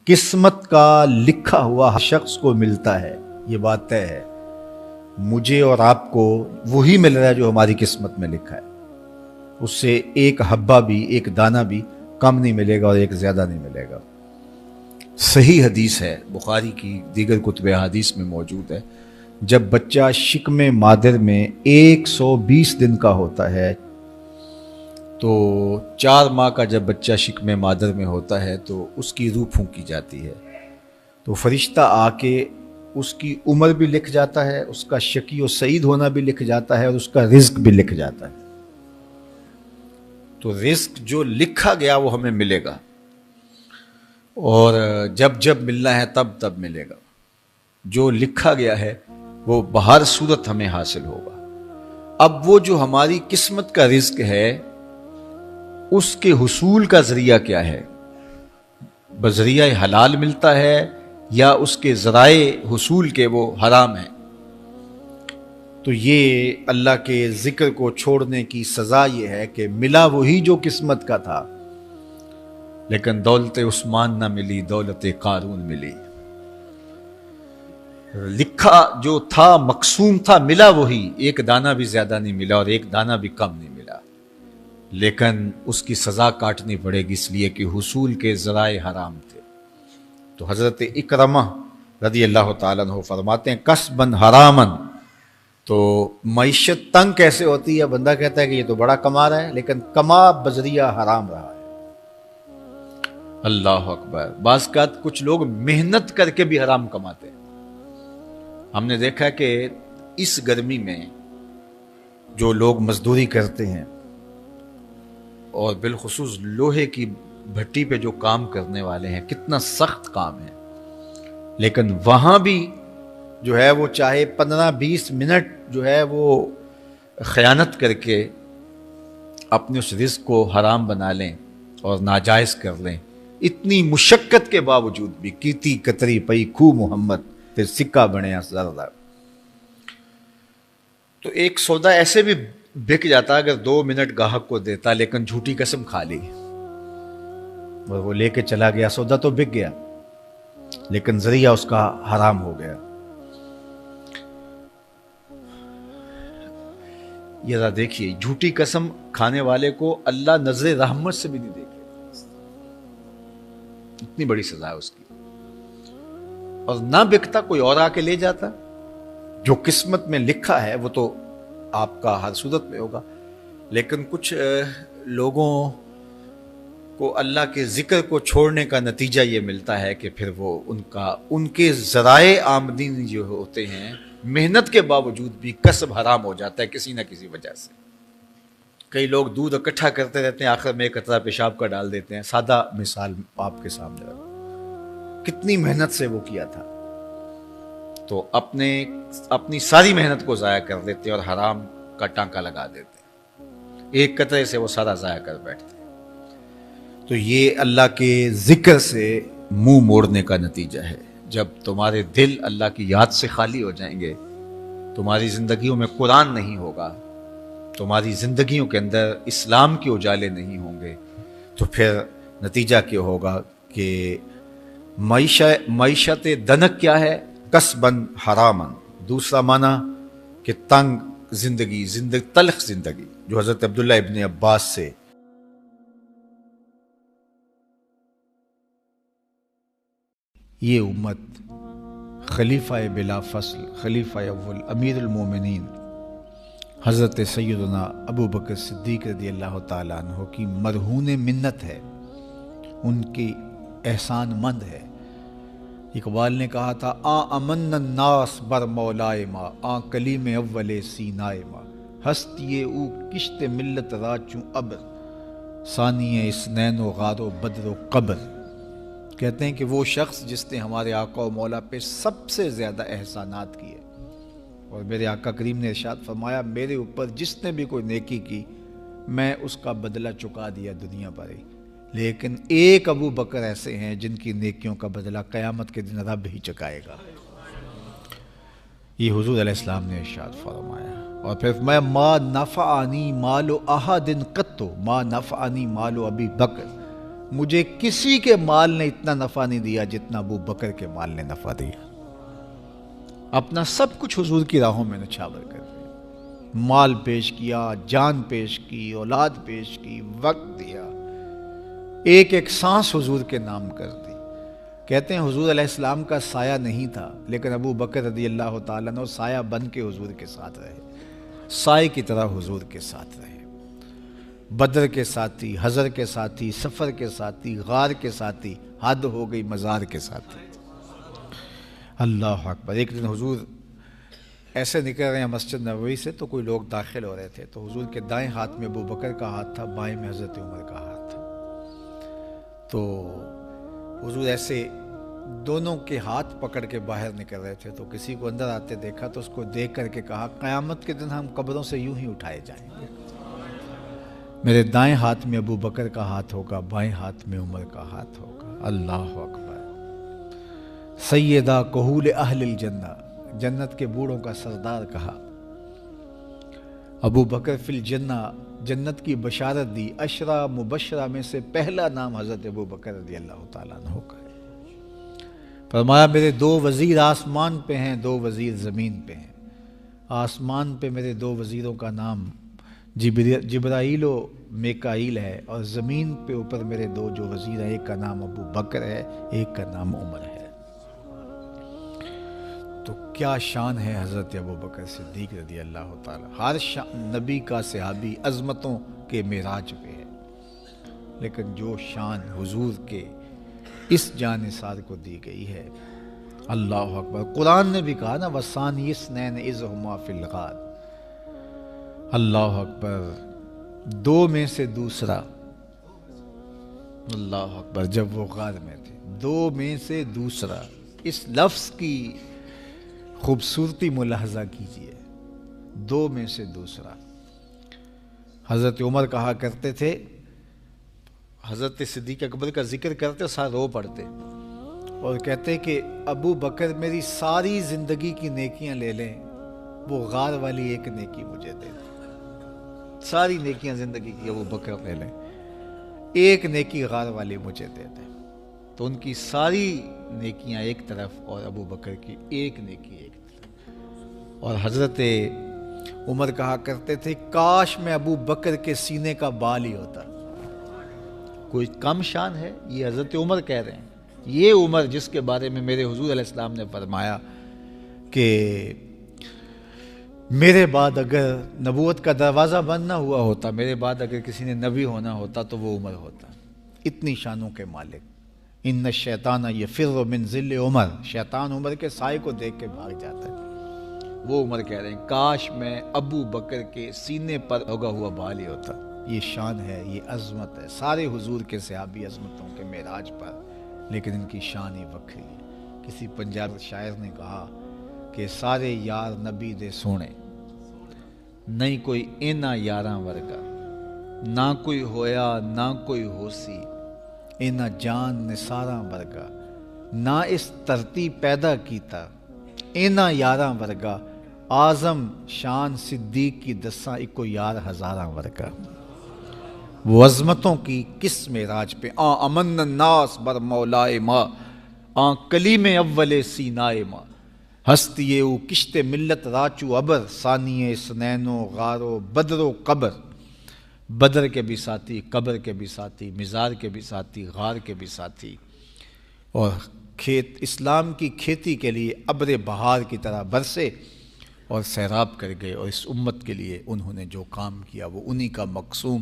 قسمت کا لکھا ہوا ہر شخص کو ملتا ہے، یہ بات طے ہے۔ مجھے اور آپ کو وہی مل رہا ہے جو ہماری قسمت میں لکھا ہے، اس سے ایک حبہ بھی، ایک دانہ بھی کم نہیں ملے گا اور ایک زیادہ نہیں ملے گا۔ صحیح حدیث ہے، بخاری کی دیگر کتب حدیث میں موجود ہے، جب بچہ شکم مادر میں 120 دن کا ہوتا ہے، تو 4 ماہ کا جب بچہ شکم مادر میں ہوتا ہے تو اس کی روح پھونکی جاتی ہے، تو فرشتہ آ کے اس کی عمر بھی لکھ جاتا ہے، اس کا شقی و سعید ہونا بھی لکھ جاتا ہے، اور اس کا رزق بھی لکھ جاتا ہے۔ تو رزق جو لکھا گیا وہ ہمیں ملے گا، اور جب جب ملنا ہے تب تب ملے گا۔ جو لکھا گیا ہے وہ بہر صورت ہمیں حاصل ہوگا۔ اب وہ جو ہماری قسمت کا رزق ہے، اس کے حصول کا ذریعہ کیا ہے؟ بذریعہ حلال ملتا ہے یا اس کے ذرائع حصول کے وہ حرام ہیں؟ تو یہ اللہ کے ذکر کو چھوڑنے کی سزا یہ ہے کہ ملا وہی جو قسمت کا تھا، لیکن دولت عثمان نہ ملی، دولت قارون ملی۔ لکھا جو تھا، مقسوم تھا، ملا وہی، ایک دانہ بھی زیادہ نہیں ملا اور ایک دانہ بھی کم نہیں ملا، لیکن اس کی سزا کاٹنی پڑے گی، اس لیے کہ حصول کے ذرائع حرام تھے۔ تو حضرت اکرمہ رضی اللہ تعالیٰ عنہ فرماتے ہیں کسبن حرامن، تو معیشت تنگ کیسے ہوتی ہے؟ بندہ کہتا ہے کہ یہ تو بڑا کما رہا ہے، لیکن کما بذریعہ حرام رہا ہے۔ اللہ اکبر۔ بعض اوقات کچھ لوگ محنت کر کے بھی حرام کماتے ہیں۔ ہم نے دیکھا کہ اس گرمی میں جو لوگ مزدوری کرتے ہیں، اور بالخصوص لوہے کی بھٹی پہ جو کام کرنے والے ہیں، کتنا سخت کام ہے، لیکن وہاں بھی جو ہے وہ چاہے 15-20 منٹ جو ہے وہ خیانت کر کے اپنے اس رزق کو حرام بنا لیں اور ناجائز کر لیں، اتنی مشقت کے باوجود بھی۔ کیتی کتری پئی کھو محمد تے سکہ بنیا زردہ۔ تو ایک سودا ایسے بھی بک جاتا اگر 2 منٹ گاہک کو دیتا، لیکن جھوٹی قسم کھا لی اور وہ لے کے چلا گیا، سودا تو بک گیا لیکن ذریعہ اس کا حرام ہو گیا۔ یہ ذرا دیکھیے، جھوٹی قسم کھانے والے کو اللہ نظر رحمت سے بھی نہیں دیکھے، اتنی بڑی سزا ہے اس کی۔ اور نہ بکتا کوئی اور آ کے لے جاتا۔ جو قسمت میں لکھا ہے وہ تو آپ کا ہر صورت میں ہوگا، لیکن کچھ لوگوں کو اللہ کے ذکر کو چھوڑنے کا نتیجہ یہ ملتا ہے کہ پھر وہ ان کے ذرائع آمدنی جو ہوتے ہیں، محنت کے باوجود بھی کسب حرام ہو جاتا ہے کسی نہ کسی وجہ سے۔ کئی لوگ دودھ اکٹھا کرتے رہتے ہیں، آخر میں ایک قطرہ پیشاب کا ڈال دیتے ہیں۔ سادہ مثال آپ کے سامنے رکھو، کتنی محنت سے وہ کیا تھا، تو اپنی ساری محنت کو ضائع کر دیتے اور حرام کا ٹانکا لگا دیتے، ایک قطرے سے وہ سارا ضائع کر بیٹھتے۔ تو یہ اللہ کے ذکر سے منہ موڑنے کا نتیجہ ہے۔ جب تمہارے دل اللہ کی یاد سے خالی ہو جائیں گے، تمہاری زندگیوں میں قرآن نہیں ہوگا، تمہاری زندگیوں کے اندر اسلام کے اجالے نہیں ہوں گے، تو پھر نتیجہ کیا ہوگا کہ معیشت دنک کیا ہے؟ کسبن حرامن۔ دوسرا معنی کہ تنگ زندگی، تلخ زندگی، جو حضرت عبداللہ ابن عباس سے یہ امت خلیفہ بلا فصل، خلیفہ اول، امیر المومنین حضرت سیدنا ابو بکر صدیق رضی اللہ تعالیٰ عنہ کی مرہون منت ہے، ان کی احسان مند ہے۔ اقبال نے کہا تھا امن الناس بر مولائے ما، کلیم اول سینائے ما، ہستی او کشت ملت را چوں ابر، ثانی اسنین و غار و بدر و قبر۔ کہتے ہیں کہ وہ شخص جس نے ہمارے آقا و مولا پہ سب سے زیادہ احسانات کیے، اور میرے آقا کریم نے ارشاد فرمایا میرے اوپر جس نے بھی کوئی نیکی کی میں اس کا بدلہ چکا دیا دنیا پر ہی، لیکن ایک ابو بکر ایسے ہیں جن کی نیکیوں کا بدلہ قیامت کے دن رب ہی چکائے گا۔ یہ حضور علیہ السلام نے ارشاد فرمایا۔ اور پھر فرمایا ما نفعنی مال احد قط، ما نفعنی مال ابی بکر مجھے کسی کے مال نے اتنا نفع نہیں دیا جتنا ابو بکر کے مال نے نفع دیا. اپنا سب کچھ حضور کی راہوں میں نچھاور کر دیا. مال پیش کیا، جان پیش کی، اولاد پیش کی، وقت دیا، ایک ایک سانس حضور کے نام کر دی. کہتے ہیں حضور علیہ السلام کا سایہ نہیں تھا، لیکن ابو بکر رضی اللہ تعالیٰ عنہ سایہ بن کے حضور کے ساتھ رہے، سائے کی طرح حضور کے ساتھ رہے. بدر کے ساتھی، حضر کے ساتھی، سفر کے ساتھی، غار کے ساتھی، حد ہو گئی مزار کے ساتھی. اللہ اکبر. ایک دن حضور ایسے نکل رہے ہیں مسجد نبوی سے تو کوئی لوگ داخل ہو رہے تھے، تو حضور کے دائیں ہاتھ میں ابو بکر کا ہاتھ تھا، بائیں میں حضرت عمر کا ہاتھ تھا. تو حضور ایسے دونوں کے ہاتھ پکڑ کے باہر نکل رہے تھے، تو کسی کو اندر آتے دیکھا تو اس کو دیکھ کر کے کہا قیامت کے دن ہم قبروں سے یوں ہی اٹھائے جائیں گے. میرے دائیں ہاتھ میں ابو بکر کا ہاتھ ہوگا، بائیں ہاتھ میں عمر کا ہاتھ ہوگا. اللہ اکبر. سیدہ کہول اہل الجنہ، جنت کے بوڑھوں کا سردار کہا. ابو بکر فی الجنہ، جنت کی بشارت دی. عشرہ مبشرہ میں سے پہلا نام حضرت ابو بکر رضی اللہ تعالیٰ عنہ کا ہے. فرمایا میرے 2 وزیر آسمان پہ ہیں، 2 وزیر زمین پہ ہیں. آسمان پہ میرے 2 وزیروں کا نام جبرائیل و میکائیل ہے، اور زمین پہ اوپر میرے 2 جو وزیر ہیں، ایک کا نام ابو بکر ہے، ایک کا نام عمر ہے. تو کیا شان ہے حضرت ابو بکر صدیق رضی اللہ تعالیٰ. ہر نبی کا صحابی عظمتوں کے معراج پہ ہے، لیکن جو شان حضور کے اس جان نثار کو دی گئی ہے، اللہ اکبر. قرآن نے بھی کہا نا وَثَانِيَ اثْنَيْنِ إِذْ هُمَا فِي الْغَارِ. اللہ اکبر. 2 میں سے دوسرا، اللہ اکبر. جب وہ غار میں تھے، 2 میں سے دوسرا. اس لفظ کی خوبصورتی ملاحظہ کیجئے، 2 میں سے دوسرا. حضرت عمر کہا کرتے تھے، حضرت صدیق اکبر کا ذکر کرتے ساتھ رو پڑتے اور کہتے کہ ابو بکر میری ساری زندگی کی نیکیاں لے لیں، وہ غار والی ایک نیکی مجھے دے دیں. ساری نیکیاں زندگی کی ابو بکر لے لیں، ایک نیکی غار والی مجھے دے دیں. تو ان کی ساری نیکیاں ایک طرف اور ابو بکر کی ایک نیکی ایک طرف. اور حضرت عمر کہا کرتے تھے کاش میں ابو بکر کے سینے کا بال ہی ہوتا. کوئی کم شان ہے؟ یہ حضرت عمر کہہ رہے ہیں. یہ عمر جس کے بارے میں میرے حضور علیہ السلام نے فرمایا کہ میرے بعد اگر نبوت کا دروازہ بند نہ ہوا ہوتا، میرے بعد اگر کسی نے نبی ہونا ہوتا تو وہ عمر ہوتا. اتنی شانوں کے مالک. ان الشیطان یفر من ظل عمر، شیطان عمر کے سائے کو دیکھ کے بھاگ جاتا ہے. وہ عمر کہہ رہے ہیں کاش میں ابو بکر کے سینے پر ہوگا ہوا بال ہی ہوتا. یہ شان ہے، یہ عظمت ہے. سارے حضور کے صحابی عظمتوں کے معراج پر، لیکن ان کی شان ہی وکری ہے. کسی پنجاب شاعر نے کہا کہ سارے یار نبی دے سونے، نہیں کوئی اینا یاراں ورگا، نہ کوئی ہویا نہ کوئی ہوسی، اینا جان نثاراں ورگا، نہ اس دھرتی پیدا کیتا، اینا یاراں ورگا، اعظم شان صدیق کی دساں اکو یار ہزاراں ورگا. وہ عظمتوں کی کس معراج پہ امن الناس بر مولائے ماں، کلیم اول سینائے ماں، ہستی او کشت ملت راچو ابر، ثانی سنین و غار و بدر و قبر. بدر کے بھی ساتھی، قبر کے بھی ساتھی، مزار کے بھی ساتھی، غار کے بھی ساتھی. اور اسلام کی کھیتی کے لیے ابر بہار کی طرح برسے اور سیراب کر گئے. اور اس امت کے لیے انہوں نے جو کام کیا وہ انہی کا مقصوم